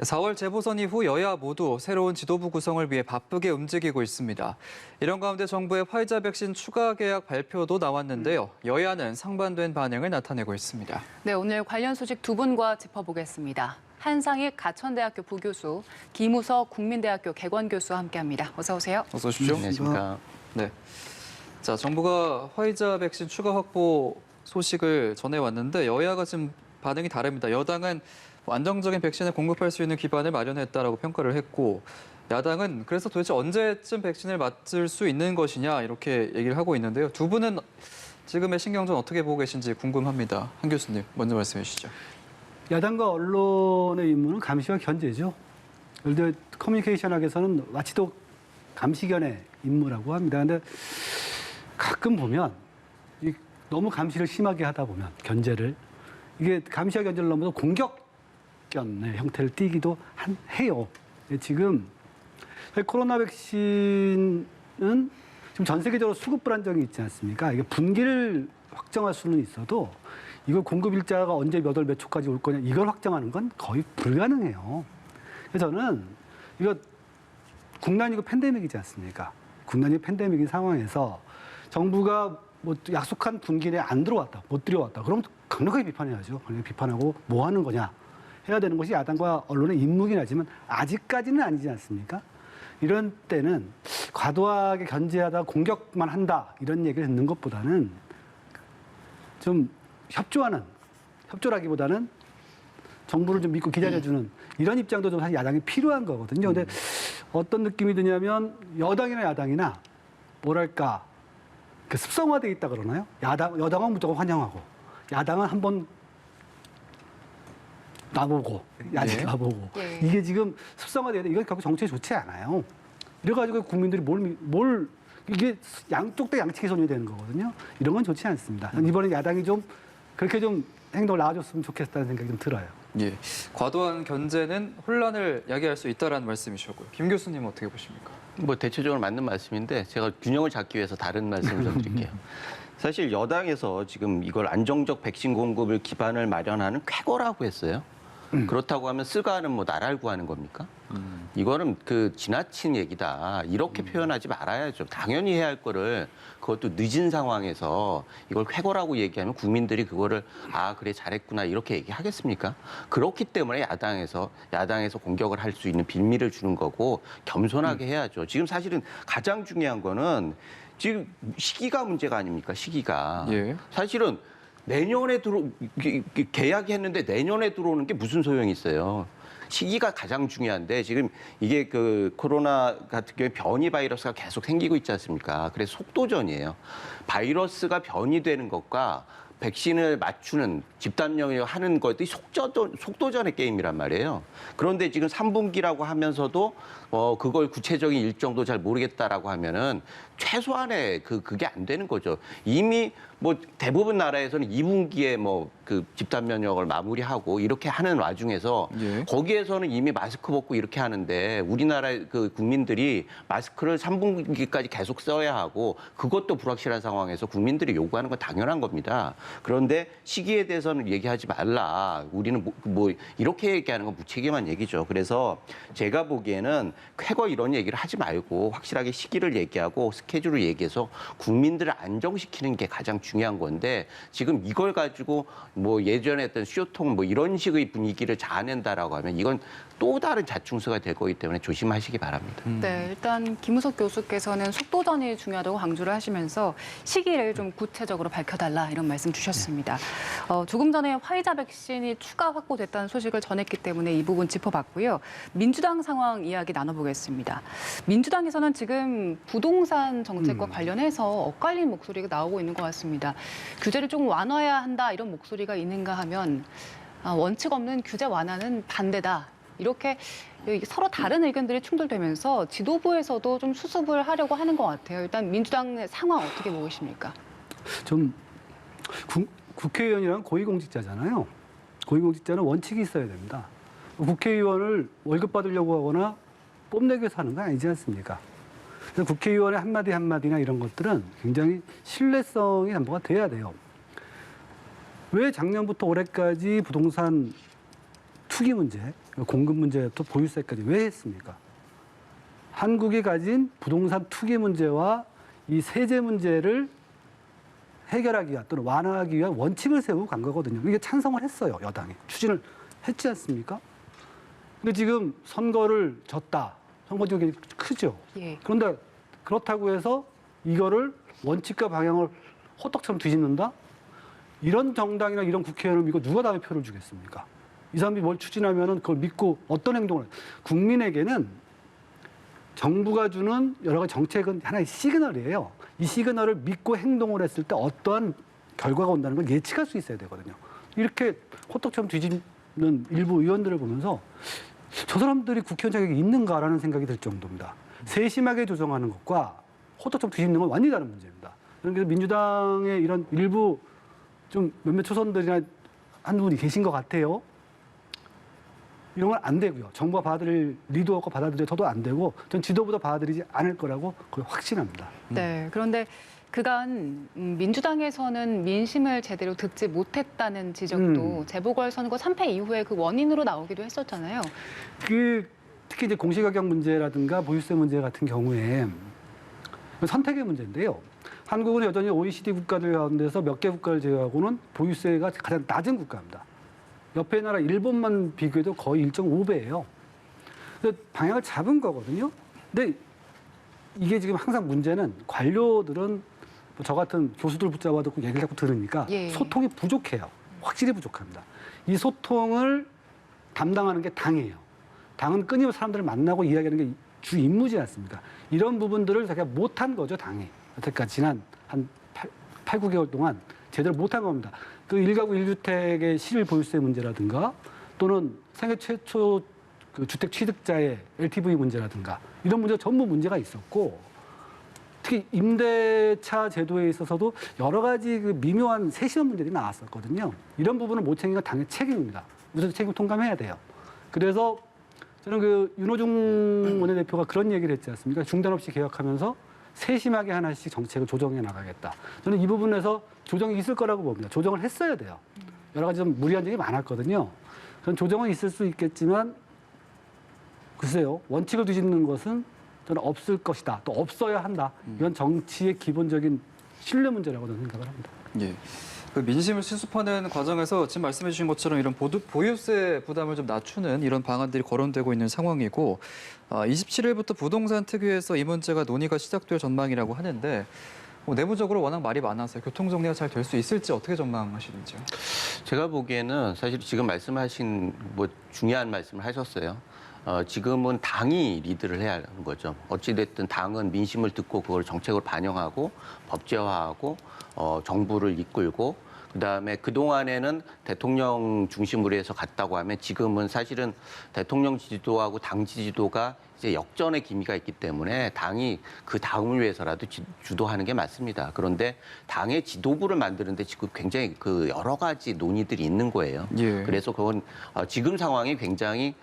4월 재보선 이후 여야 모두 새로운 지도부 구성을 위해 바쁘게 움직이고 있습니다. 이런 가운데 정부의 화이자 백신 추가 계약 발표도 나왔는데요. 여야는 상반된 반응을 나타내고 있습니다. 네, 오늘 관련 소식 두 분과 짚어보겠습니다. 한상익 가천대학교 부교수, 김우석 국민대학교 개관교수와 함께합니다. 어서 오세요. 어서 오십시오. 안녕하십니까. 네. 자, 정부가 화이자 백신 추가 확보 소식을 전해왔는데 여야가 지금 반응이 다릅니다. 여당은 안정적인 백신을 공급할 수 있는 기반을 마련했다라고 평가를 했고, 야당은 그래서 도대체 언제쯤 백신을 맞을 수 있는 것이냐 이렇게 얘기를 하고 있는데요. 두 분은 지금의 신경전 어떻게 보고 계신지 궁금합니다. 한 교수님 먼저 말씀해 주시죠. 야당과 언론의 임무는 감시와 견제죠. 예를 들어 커뮤니케이션학에서는 마치도 감시견의 임무라고 합니다. 그런데 가끔 보면 너무 감시를 심하게 하다 보면 견제를 이게 감시와 견제를 넘어서 공격견의 형태를 띠기도 해요. 지금 코로나 백신은 지금 전 세계적으로 수급 불안정이 있지 않습니까? 이게 분기를 확정할 수는 있어도 이걸 공급 일자가 언제 몇 월 몇 초까지 올 거냐 이걸 확정하는 건 거의 불가능해요. 그래서 저는 이거 국난이고 팬데믹이지 않습니까? 국난이고 팬데믹인 상황에서 정부가 뭐 약속한 분기 내에 안 들어왔다, 못 들여왔다. 그럼 강력하게 비판해야죠. 강력하게 비판하고 뭐 하는 거냐 해야 되는 것이 야당과 언론의 임무긴 하지만 아직까지는 아니지 않습니까? 이런 때는 과도하게 견제하다 공격만 한다 이런 얘기를 듣는 것보다는 좀 협조라기보다는 정부를 좀 믿고 기다려주는 이런 입장도 좀 사실 야당이 필요한 거거든요. 근데 어떤 느낌이 드냐면 여당이나 야당이나 뭐랄까 그 습성화돼 있다 그러나요? 여당은 무조건 환영하고 야당은 한번 놔보고 야당이 놔보고 이게 지금 습성화돼 있다. 이건 결국 정치에 좋지 않아요. 이래가지고 국민들이 이게 양쪽 다 양측의 손이 되는 거거든요. 이런 건 좋지 않습니다. 이번에 야당이 좀 그렇게 좀 행동을 나아졌으면 좋겠다는 생각이 좀 들어요. 예, 과도한 견제는 혼란을 야기할 수 있다라는 말씀이셨고요. 김 교수님 어떻게 보십니까? 뭐 대체적으로 맞는 말씀인데 제가 균형을 잡기 위해서 다른 말씀을 좀 드릴게요. 사실 여당에서 지금 이걸 안정적 백신 공급을 기반을 마련하는 쾌거라고 했어요. 그렇다고 하면 쓰가는 뭐 나라를 구하는 겁니까? 이거는 그 지나친 얘기다. 이렇게 표현하지 말아야죠. 당연히 해야 할 거를 그것도 늦은 상황에서 이걸 쾌거라고 얘기하면 국민들이 그거를 아 그래 잘했구나 이렇게 얘기하겠습니까? 그렇기 때문에 야당에서 공격을 할 수 있는 빌미를 주는 거고 겸손하게 해야죠. 지금 사실은 가장 중요한 거는 지금 시기가 문제가 아닙니까? 시기가. 예. 사실은 내년에 계약했는데 내년에 들어오는 게 무슨 소용이 있어요. 시기가 가장 중요한데 지금 이게 그 코로나 같은 경우에 변이 바이러스가 계속 생기고 있지 않습니까? 그래서 속도전이에요. 바이러스가 변이되는 것과 백신을 맞추는 집단 면역 하는 것이 속도전의 게임이란 말이에요. 그런데 지금 3분기라고 하면서도 그걸 구체적인 일정도 잘 모르겠다라고 하면은 최소한의 그게 안 되는 거죠. 이미 뭐 대부분 나라에서는 2분기에 뭐 그 집단 면역을 마무리하고 이렇게 하는 와중에서 거기에서는 이미 마스크 벗고 이렇게 하는데 우리나라의 그 국민들이 마스크를 3분기까지 계속 써야 하고 그것도 불확실한 상황에서 국민들이 요구하는 건 당연한 겁니다. 그런데 시기에 대해서는 얘기하지 말라. 우리는 뭐 이렇게 얘기하는 건 무책임한 얘기죠. 그래서 제가 보기에는 쾌거 이런 얘기를 하지 말고 확실하게 시기를 얘기하고 스케줄을 얘기해서 국민들을 안정시키는 게 가장 중요한 건데 지금 이걸 가지고 뭐 예전에 했던 쇼통 뭐 이런 식의 분위기를 자아낸다라고 하면 이건 또 다른 자충수가 될 거기 때문에 조심하시기 바랍니다. 네, 일단 김우석 교수께서는 속도전이 중요하다고 강조를 하시면서 시기를 좀 구체적으로 밝혀달라 이런 말씀 주셨습니다. 조금 전에 화이자 백신이 추가 확보됐다는 소식을 전했기 때문에 이 부분 짚어봤고요. 민주당 상황 이야기 나눠보겠습니다. 민주당에서는 지금 부동산 정책과 관련해서 엇갈린 목소리가 나오고 있는 것 같습니다. 규제를 조금 완화해야 한다 이런 목소리가 있는가 하면 원칙 없는 규제 완화는 반대다. 이렇게 서로 다른 의견들이 충돌되면서 지도부에서도 좀 수습을 하려고 하는 것 같아요. 일단 민주당 상황 어떻게 보고 계십니까? 좀 국회의원이란 고위공직자잖아요. 고위공직자는 원칙이 있어야 됩니다. 국회의원을 월급 받으려고 하거나 뽐내기 위해서 하는 건 아니지 않습니까? 그래서 국회의원의 한마디 한마디나 이런 것들은 굉장히 신뢰성이 담보가 돼야 돼요. 왜 작년부터 올해까지 부동산 투기 문제, 공급 문제부터 보유세까지 왜 했습니까? 한국이 가진 부동산 투기 문제와 이 세제 문제를 해결하기 위한 또는 완화하기 위한 원칙을 세우고 간 거거든요. 이게 찬성을 했어요, 여당이. 추진을 했지 않습니까? 근데 지금 선거를 졌다. 선거 지역이 크죠. 예. 그런데 그렇다고 해서 이거를 원칙과 방향을 호떡처럼 뒤집는다? 이런 정당이나 이런 국회의원을 믿고 누가 다음에 표를 주겠습니까? 이 사람이 뭘 추진하면은 그걸 믿고 어떤 행동을 국민에게는 정부가 주는 여러 가지 정책은 하나의 시그널이에요. 이 시그널을 믿고 행동을 했을 때 어떠한 결과가 온다는 걸 예측할 수 있어야 되거든요. 이렇게 호떡처럼 뒤집는 일부 의원들을 보면서 저 사람들이 국회의원 자격이 있는가라는 생각이 들 정도입니다. 세심하게 조정하는 것과 호떡처럼 뒤집는 건 완전히 다른 문제입니다. 그래서 민주당의 이런 일부 좀 몇몇 초선들이나 한두 분이 계신 것 같아요. 이런 건 안 되고요. 정부가 받아들일 리도 없고 받아들여서도 안 되고 전 지도부도 받아들이지 않을 거라고 그걸 확신합니다. 네. 그런데 그간 민주당에서는 민심을 제대로 듣지 못했다는 지적도 재보궐선거 3패 이후에 그 원인으로 나오기도 했었잖아요. 특히 이제 공시가격 문제라든가 보유세 문제 같은 경우에 선택의 문제인데요. 한국은 여전히 OECD 국가들 가운데서 몇 개 국가를 제외하고는 보유세가 가장 낮은 국가입니다. 옆에 나라 일본만 비교해도 거의 1.5배예요. 방향을 잡은 거거든요. 근데 이게 지금 항상 문제는 관료들은 저 같은 교수들 붙잡아도 얘기를 자꾸 들으니까 예. 소통이 부족해요. 확실히 부족합니다. 이 소통을 담당하는 게 당이에요. 당은 끊임없이 사람들을 만나고 이야기하는 게 주 임무지 않습니까? 이런 부분들을 자기가 못한 거죠, 당이. 여태까지 지난 한 8, 9개월 동안 제대로 못한 겁니다. 그 1가구 1주택의 실일 보유세 문제라든가 또는 생애 최초 그 주택 취득자의 LTV 문제라든가 이런 문제가 전부 문제가 있었고 특히 임대차 제도에 있어서도 여러 가지 그 미묘한 세심한 문제들이 나왔었거든요. 이런 부분을 못 챙긴 건 당연히 책임입니다. 우선 책임 통감해야 돼요. 그래서 저는 그 윤호중 원내대표가 그런 얘기를 했지 않습니까? 중단 없이 개혁하면서 세심하게 하나씩 정책을 조정해 나가겠다. 저는 이 부분에서 조정이 있을 거라고 봅니다. 조정을 했어야 돼요. 여러 가지 좀 무리한 점이 많았거든요. 저는 조정은 있을 수 있겠지만 글쎄요. 원칙을 뒤집는 것은 저는 없을 것이다. 또 없어야 한다. 이건 정치의 기본적인 신뢰 문제라고 저는 생각을 합니다. 예. 그 민심을 수습하는 과정에서 지금 말씀해 주신 것처럼 이런 보유세 부담을 좀 낮추는 이런 방안들이 거론되고 있는 상황이고 27일부터 부동산 특위에서 이 문제가 논의가 시작될 전망이라고 하는데 내부적으로 워낙 말이 많아서 교통 정리가 잘 될 수 있을지 어떻게 전망하시는지요? 제가 보기에는 사실 지금 말씀하신 뭐 중요한 말씀을 하셨어요. 지금은 당이 리드를 해야 하는 거죠. 어찌됐든 당은 민심을 듣고 그걸 정책으로 반영하고 법제화하고 정부를 이끌고 그다음에 그동안에는 대통령 중심으로 해서 갔다고 하면 지금은 사실은 대통령 지지도하고 당 지지도가 이제 역전의 기미가 있기 때문에 당이 그 다음을 위해서라도 주도하는 게 맞습니다. 그런데 당의 지도부를 만드는데 지금 굉장히 그 여러 가지 논의들이 있는 거예요. 예. 그래서 그건 지금 상황이 굉장히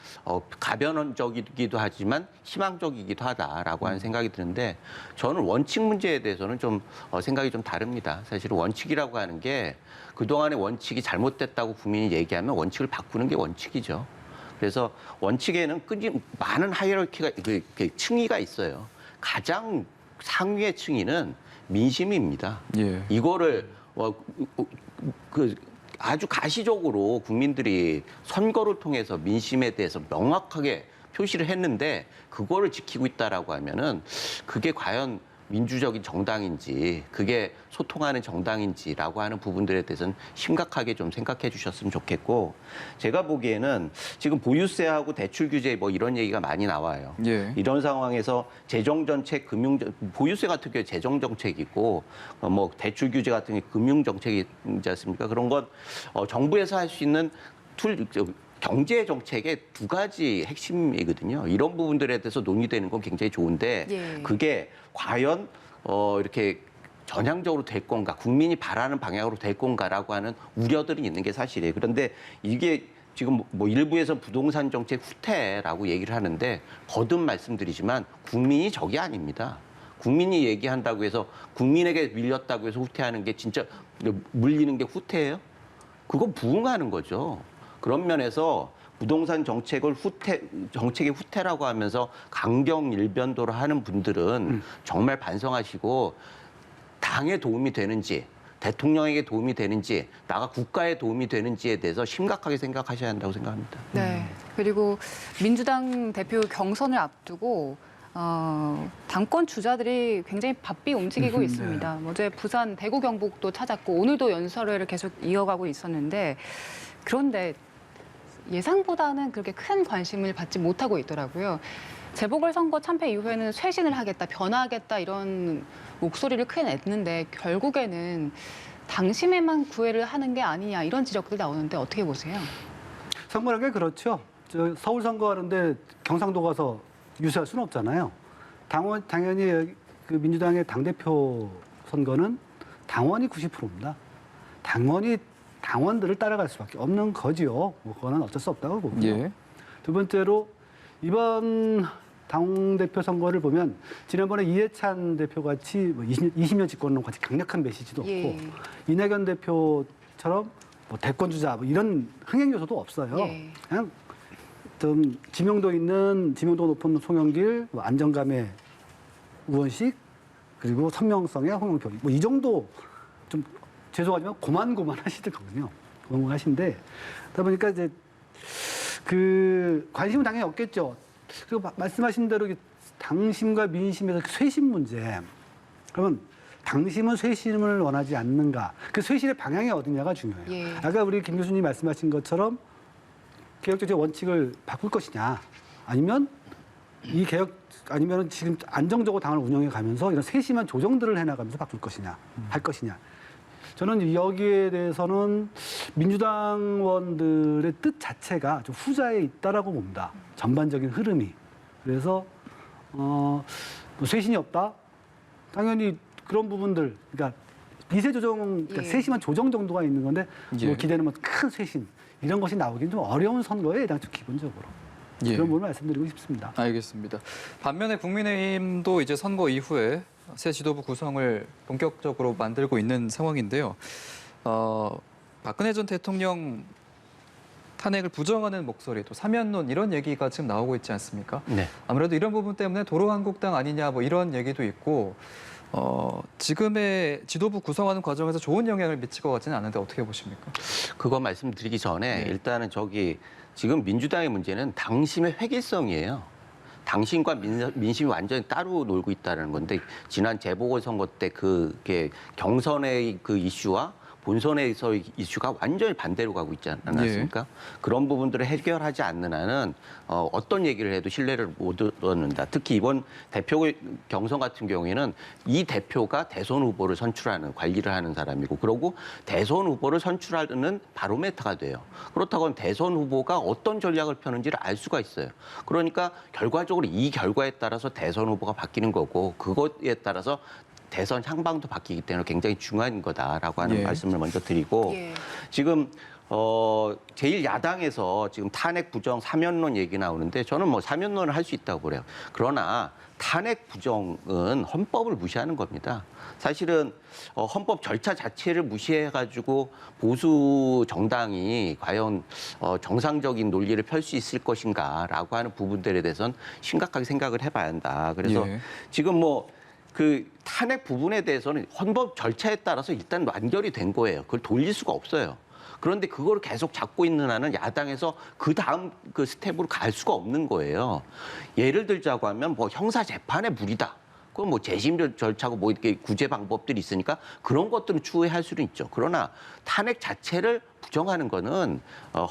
가변적이기도 하지만 희망적이기도 하다라고 하는 생각이 드는데 저는 원칙 문제에 대해서는 좀 생각이 좀 다릅니다. 사실은 원칙이라고 하는 게 그동안의 원칙이 잘못됐다고 국민이 얘기하면 원칙을 바꾸는 게 원칙이죠. 그래서 원칙에는 많은 하이어르키가 층위가 있어요. 가장 상위의 층위는 민심입니다. 예. 이거를 아주 가시적으로 국민들이 선거를 통해서 민심에 대해서 명확하게 표시를 했는데 그거를 지키고 있다라고 하면은 그게 과연 민주적인 정당인지 그게 소통하는 정당인지라고 하는 부분들에 대해서는 심각하게 좀 생각해 주셨으면 좋겠고 제가 보기에는 지금 보유세하고 대출 규제 뭐 이런 얘기가 많이 나와요. 예. 이런 상황에서 재정정책, 보유세 같은 경우에 재정정책이고 뭐 대출 규제 같은 게 금융정책이지 않습니까? 그런 건 정부에서 할 수 있는 경제 정책의 두 가지 핵심이거든요. 이런 부분들에 대해서 논의되는 건 굉장히 좋은데 예. 그게 과연 이렇게 전향적으로 될 건가, 국민이 바라는 방향으로 될 건가라고 하는 우려들이 있는 게 사실이에요. 그런데 이게 지금 뭐 일부에서 부동산 정책 후퇴라고 얘기를 하는데 거듭 말씀드리지만 국민이 적이 아닙니다. 국민이 얘기한다고 해서 국민에게 밀렸다고 해서 후퇴하는 게 진짜 물리는 게 후퇴예요? 그건 부응하는 거죠. 그런 면에서 부동산 정책의 후퇴라고 하면서 강경 일변도를 하는 분들은 정말 반성하시고 당에 도움이 되는지 대통령에게 도움이 되는지 나가 국가에 도움이 되는지에 대해서 심각하게 생각하셔야 한다고 생각합니다. 네. 그리고 민주당 대표 경선을 앞두고 당권 주자들이 굉장히 바삐 움직이고 있습니다. 어제 부산, 대구, 경북도 찾았고 오늘도 연설을 계속 이어가고 있었는데 그런데 예상보다는 그렇게 큰 관심을 받지 못하고 있더라고요. 재보궐선거 참패 이후에는 쇄신을 하겠다, 변화하겠다 이런 목소리를 크게 냈는데 결국에는 당심에만 구애를 하는 게 아니냐 이런 지적들이 나오는데 어떻게 보세요? 선거라는 게 그렇죠. 저 서울 선거하는데 경상도 가서 유세할 수는 없잖아요. 당연히 그 민주당의 당대표 선거는 당원이 90%입니다. 당원들을 따라갈 수밖에 없는 거지요. 뭐 그거는 어쩔 수 없다고 보고요. 예. 두 번째로 이번 당대표 선거를 보면 지난번에 이해찬 대표 같이 뭐 20년 집권론 같이 강력한 메시지도 없고 예. 이낙연 대표처럼 뭐 대권 주자 뭐 이런 흥행 요소도 없어요. 예. 그냥 좀 지명도 높은 송영길, 뭐 안정감의 우원식 그리고 선명성의 홍영표 뭐 이 정도 좀 죄송하지만 고만고만하시더군요. 고만고만하신데 그러다 보니까 이제 그 관심은 당연히 없겠죠. 그리고 말씀하신 대로 당심과 민심에서 쇄신 문제. 그러면 당심은 쇄신을 원하지 않는가? 그 쇄신의 방향이 어디냐가 중요해요. 예. 아까 우리 김 교수님 말씀하신 것처럼 개혁적 원칙을 바꿀 것이냐, 아니면 이 개혁 아니면 지금 안정적으로 당을 운영해 가면서 이런 세심한 조정들을 해나가면서 바꿀 것이냐, 할 것이냐. 저는 여기에 대해서는 민주당원들의 뜻 자체가 좀 후자에 있다라고 봅니다. 전반적인 흐름이. 그래서 뭐 쇄신이 없다. 당연히 그런 부분들, 그러니까 미세 조정, 그러니까 예. 세심한 조정 정도가 있는 건데 예. 뭐 기대는 뭐 큰 쇄신 이런 것이 나오기는 좀 어려운 선거에 당초 기본적으로 예. 그런 부분을 말씀드리고 싶습니다. 알겠습니다. 반면에 국민의힘도 이제 선거 이후에 새 지도부 구성을 본격적으로 만들고 있는 상황인데요. 박근혜 전 대통령 탄핵을 부정하는 목소리, 또 사면론 이런 얘기가 지금 나오고 있지 않습니까? 네. 아무래도 이런 부분 때문에 도로한국당 아니냐 뭐 이런 얘기도 있고 지금의 지도부 구성하는 과정에서 좋은 영향을 미칠 것 같지는 않은데 어떻게 보십니까? 그거 말씀드리기 전에 네. 일단은 지금 민주당의 문제는 당심의 획일성이에요. 당심과 민심이 완전히 따로 놀고 있다는 건데 지난 재보궐선거 때 그게 경선의 그 이슈와 본선에서의 이슈가 완전히 반대로 가고 있지 않았습니까? 그런 부분들을 해결하지 않는 한은 어떤 얘기를 해도 신뢰를 못 얻는다. 특히 이번 대표 경선 같은 경우에는 이 대표가 대선 후보를 선출하는 관리를 하는 사람이고 그러고 대선 후보를 선출하는 바로메터가 돼요. 그렇다고 하면 대선 후보가 어떤 전략을 펴는지를 알 수가 있어요. 그러니까 결과적으로 이 결과에 따라서 대선 후보가 바뀌는 거고 그것에 따라서 대선 향방도 바뀌기 때문에 굉장히 중요한 거다라고 하는 예. 말씀을 먼저 드리고 예. 지금 제1야당에서 지금 탄핵 부정 사면론 얘기 나오는데 저는 뭐 사면론을 할 수 있다고 그래요. 그러나 탄핵 부정은 헌법을 무시하는 겁니다. 사실은 헌법 절차 자체를 무시해가지고 보수 정당이 과연 정상적인 논리를 펼 수 있을 것인가라고 하는 부분들에 대해서는 심각하게 생각을 해봐야 한다. 그래서 예. 지금 뭐 그 탄핵 부분에 대해서는 헌법 절차에 따라서 일단 완결이 된 거예요. 그걸 돌릴 수가 없어요. 그런데 그걸 계속 잡고 있는 한은 야당에서 그 다음 그 스텝으로 갈 수가 없는 거예요. 예를 들자고 하면 뭐 형사 재판에 무리다. 그건 뭐 재심 절차고 뭐 이렇게 구제 방법들이 있으니까 그런 것들은 추후에 수는 있죠. 그러나 탄핵 자체를 부정하는 거는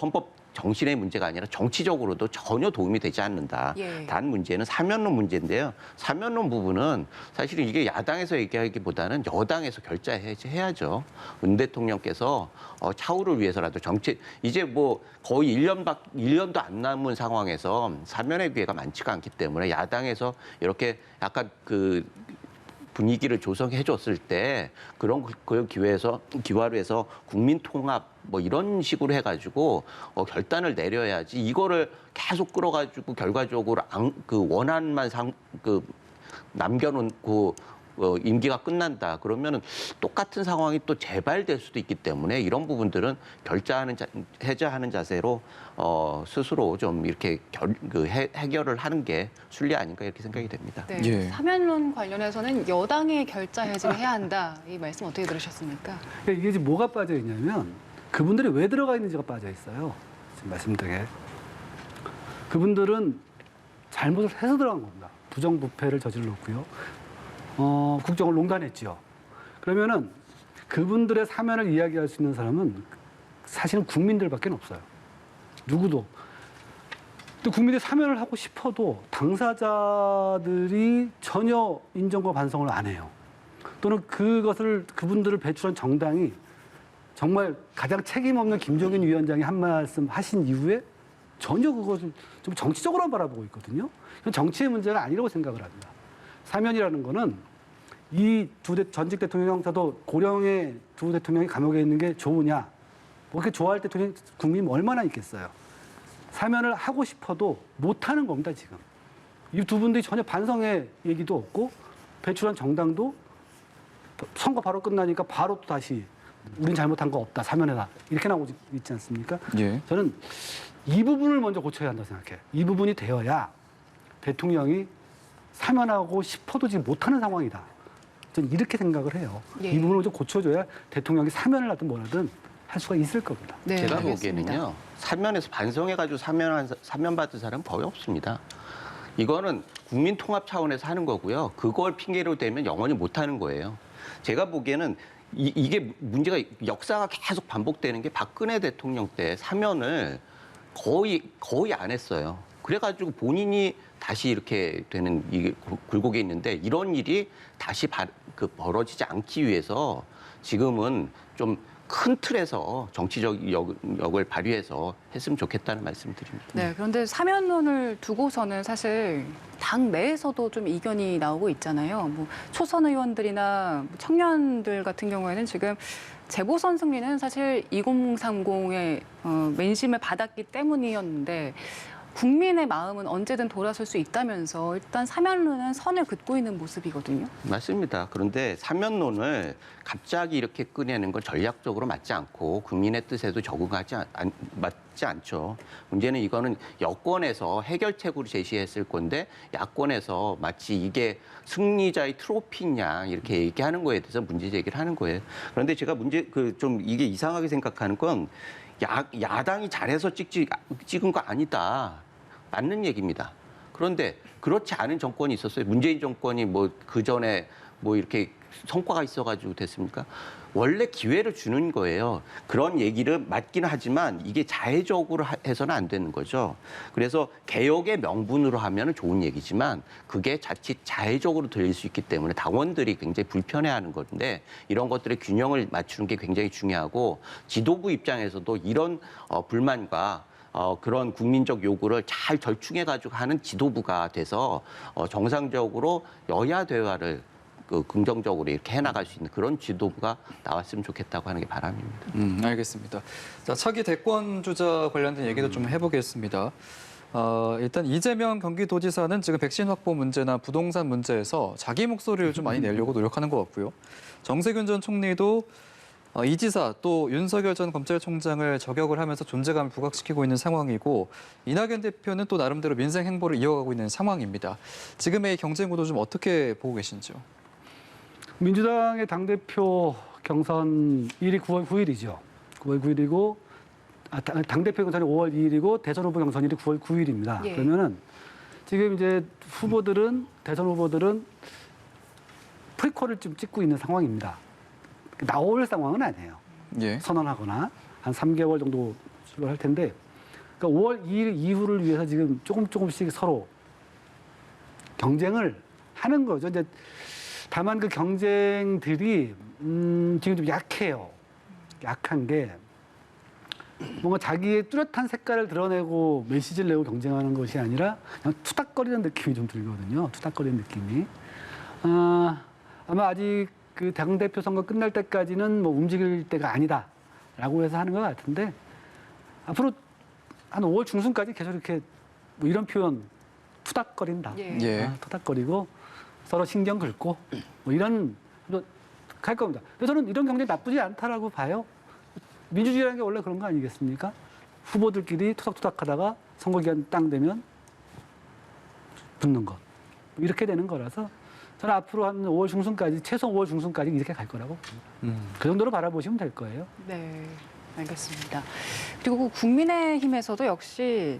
헌법 정신의 문제가 아니라 정치적으로도 전혀 도움이 되지 않는다. 예. 단 문제는 사면론 문제인데요. 사면론 부분은 사실은 이게 야당에서 얘기하기보다는 여당에서 결자해야죠. 문 대통령께서 차후를 위해서라도 이제 뭐 거의 1년도 안 남은 상황에서 사면의 기회가 많지가 않기 때문에 야당에서 이렇게 약간 그 분위기를 조성해 줬을 때 그런 기화로 해서 국민 통합 뭐 이런 식으로 해가지고 결단을 내려야지 이거를 계속 끌어가지고 결과적으로 그 원안만 남겨놓고 임기가 끝난다. 그러면은 똑같은 상황이 또 재발될 수도 있기 때문에 이런 부분들은 해제하는 자세로 스스로 좀 이렇게 해결을 하는 게 순리 아닌가 이렇게 생각이 됩니다. 네. 예. 사면론 관련해서는 여당이 결자 해지를 해야 한다. 이 말씀 어떻게 들으셨습니까? 그러니까 이게 지금 뭐가 빠져 있냐면 그분들이 왜 들어가 있는지가 빠져 있어요. 지금 말씀드린 그분들은 잘못을 해서 들어간 겁니다. 부정부패를 저질렀고요. 국정을 농단했죠. 그러면은 그분들의 사면을 이야기할 수 있는 사람은 사실은 국민들밖에 없어요. 누구도. 또 국민들이 사면을 하고 싶어도 당사자들이 전혀 인정과 반성을 안 해요. 또는 그분들을 배출한 정당이 정말 가장 책임 없는 김종인 위원장이 한 말씀 하신 이후에 전혀 그것을 좀 정치적으로만 바라보고 있거든요. 그건 정치의 문제가 아니라고 생각을 합니다. 사면이라는 거는 이 전직 대통령 저도 고령의 두 대통령이 감옥에 있는 게 좋으냐? 뭐 그렇게 좋아할 대통령 국민이 얼마나 있겠어요. 사면을 하고 싶어도 못하는 겁니다, 지금. 이 두 분들이 전혀 반성의 얘기도 없고 배출한 정당도 선거 바로 끝나니까 바로 또 다시 우린 잘못한 거 없다, 사면해라. 이렇게 나오고 있지 않습니까? 예. 저는 이 부분을 먼저 고쳐야 한다고 생각해요. 이 부분이 되어야 대통령이 사면하고 싶어도 지금 못하는 상황이다. 저는 이렇게 생각을 해요. 예. 이 부분을 좀 고쳐줘야 대통령이 사면을 하든 뭐라든 할 수가 있을 겁니다. 네, 제가 알겠습니다. 보기에는요. 사면에서 반성해가지고 사면받은 사람은 거의 없습니다. 이거는 국민 통합 차원에서 하는 거고요. 그걸 핑계로 대면 영원히 못하는 거예요. 제가 보기에는 이게 문제가 역사가 계속 반복되는 게 박근혜 대통령 때 사면을 거의 안 했어요. 그래가지고 본인이 다시 이렇게 되는 이게 굴곡에 있는데 이런 일이 다시 벌어지지 않기 위해서 지금은 좀 큰 틀에서 정치적 역을 발휘해서 했으면 좋겠다는 말씀드립니다. 네, 그런데 사면론을 두고서는 사실 당 내에서도 좀 이견이 나오고 있잖아요. 뭐 초선 의원들이나 청년들 같은 경우에는 지금 재보선 승리는 사실 2030의 민심을 받았기 때문이었는데 국민의 마음은 언제든 돌아설 수 있다면서 일단 사면론은 선을 긋고 있는 모습이거든요. 맞습니다. 그런데 사면론을 갑자기 이렇게 꺼내는 건 전략적으로 맞지 않고 국민의 뜻에도 맞지 않죠. 문제는 이거는 여권에서 해결책으로 제시했을 건데 야권에서 마치 이게 승리자의 트로피냐 이렇게 얘기하는 거에 대해서 문제 제기를 하는 거예요. 그런데 제가 좀 이게 이상하게 생각하는 건 야당이 잘해서 찍은 거 아니다. 맞는 얘기입니다. 그런데 그렇지 않은 정권이 있었어요. 문재인 정권이 그 전에 이렇게 성과가 있어가지고 됐습니까? 원래 기회를 주는 거예요. 그런 얘기를 맞기는 하지만 이게 자해적으로 해서는 안 되는 거죠. 그래서 개혁의 명분으로 하면 좋은 얘기지만 그게 자칫 자해적으로 들릴 수 있기 때문에 당원들이 굉장히 불편해하는 건데 이런 것들의 균형을 맞추는 게 굉장히 중요하고 지도부 입장에서도 이런 불만과 그런 국민적 요구를 잘 절충해가지고 하는 지도부가 돼서 정상적으로 여야 대화를 긍정적으로 이렇게 해나갈 수 있는 그런 지도부가 나왔으면 좋겠다고 하는 게 바람입니다. 알겠습니다. 자, 차기 대권 주자 관련된 얘기도 좀 해보겠습니다. 일단 이재명 경기도지사는 지금 백신 확보 문제나 부동산 문제에서 자기 목소리를 좀 많이 내려고 노력하는 것 같고요. 정세균 전 총리도 이 지사 또 윤석열 전 검찰총장을 저격을 하면서 존재감을 부각시키고 있는 상황이고 이낙연 대표는 또 나름대로 민생 행보를 이어가고 있는 상황입니다. 지금의 경쟁 구도 좀 어떻게 보고 계신지요? 민주당의 당대표 경선 일이 9월 9일이죠. 9월 9일이고 당대표 경선이 5월 2일이고 대선 후보 경선일이 9월 9일입니다. 예. 그러면은 지금 이제 대선 후보들은 프리퀄을 좀 찍고 있는 상황입니다. 나올 상황은 아니에요. 예. 선언하거나 한 3개월 정도 할 텐데 그러니까 5월 2일 이후를 위해서 지금 조금씩 서로 경쟁을 하는 거죠. 이제 다만 그 경쟁들이 지금 좀 약해요. 약한 게 뭔가 자기의 뚜렷한 색깔을 드러내고 메시지를 내고 경쟁하는 것이 아니라 그냥 투닥거리는 느낌이 좀 들거든요. 투닥거리는 느낌이. 아마 아직 그 당대표 선거 끝날 때까지는 움직일 때가 아니다라고 해서 하는 것 같은데 앞으로 한 5월 중순까지 계속 이렇게 이런 표현 투닥거린다. 예. 예. 투닥거리고 서로 신경 긁고 뭐 이런 갈 겁니다. 그래서 저는 이런 경쟁 나쁘지 않다라고 봐요. 민주주의라는 게 원래 그런 거 아니겠습니까? 후보들끼리 투닥투닥하다가 선거 기간 딱 되면 붙는 것. 이렇게 되는 거라서 저는 앞으로 한 5월 중순까지 최소 5월 중순까지 이렇게 갈 거라고 봅니다. 그 정도로 바라보시면 될 거예요. 네, 알겠습니다. 그리고 국민의힘에서도 역시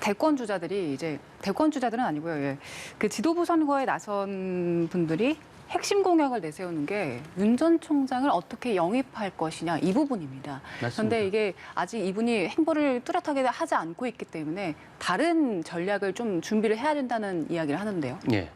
대권 주자들이 이제 대권 주자들은 아니고요. 예. 그 지도부 선거에 나선 분들이 핵심 공약을 내세우는 게 윤 전 총장을 어떻게 영입할 것이냐 이 부분입니다. 맞습니다. 그런데 이게 아직 이분이 행보를 뚜렷하게 하지 않고 있기 때문에 다른 전략을 좀 준비를 해야 된다는 이야기를 하는데요. 예.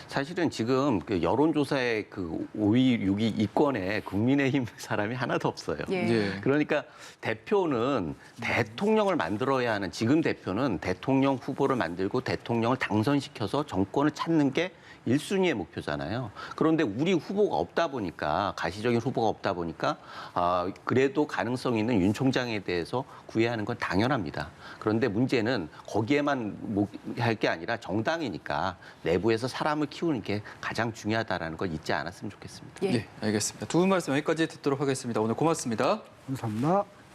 사실은 지금 그 여론조사의 그 5위, 6위 이권에 국민의힘 사람이 하나도 없어요. 예. 예. 그러니까 대표는 대통령을 만들어야 하는 지금 대표는 대통령 후보를 만들고 대통령을 당선시켜서 정권을 찾는 게 1순위의 목표잖아요. 그런데 우리 후보가 없다 보니까 가시적인 후보가 없다 보니까 그래도 가능성 있는 윤 총장에 대해서 구애하는 건 당연합니다. 그런데 문제는 거기에만 할 게 아니라 정당이니까 내부에서 사람을 키우는 게 가장 중요하다라는 걸 잊지 않았으면 좋겠습니다. 예. 예, 알겠습니다. 두 분 말씀 여기까지 듣도록 하겠습니다. 오늘 고맙습니다. 감사합니다.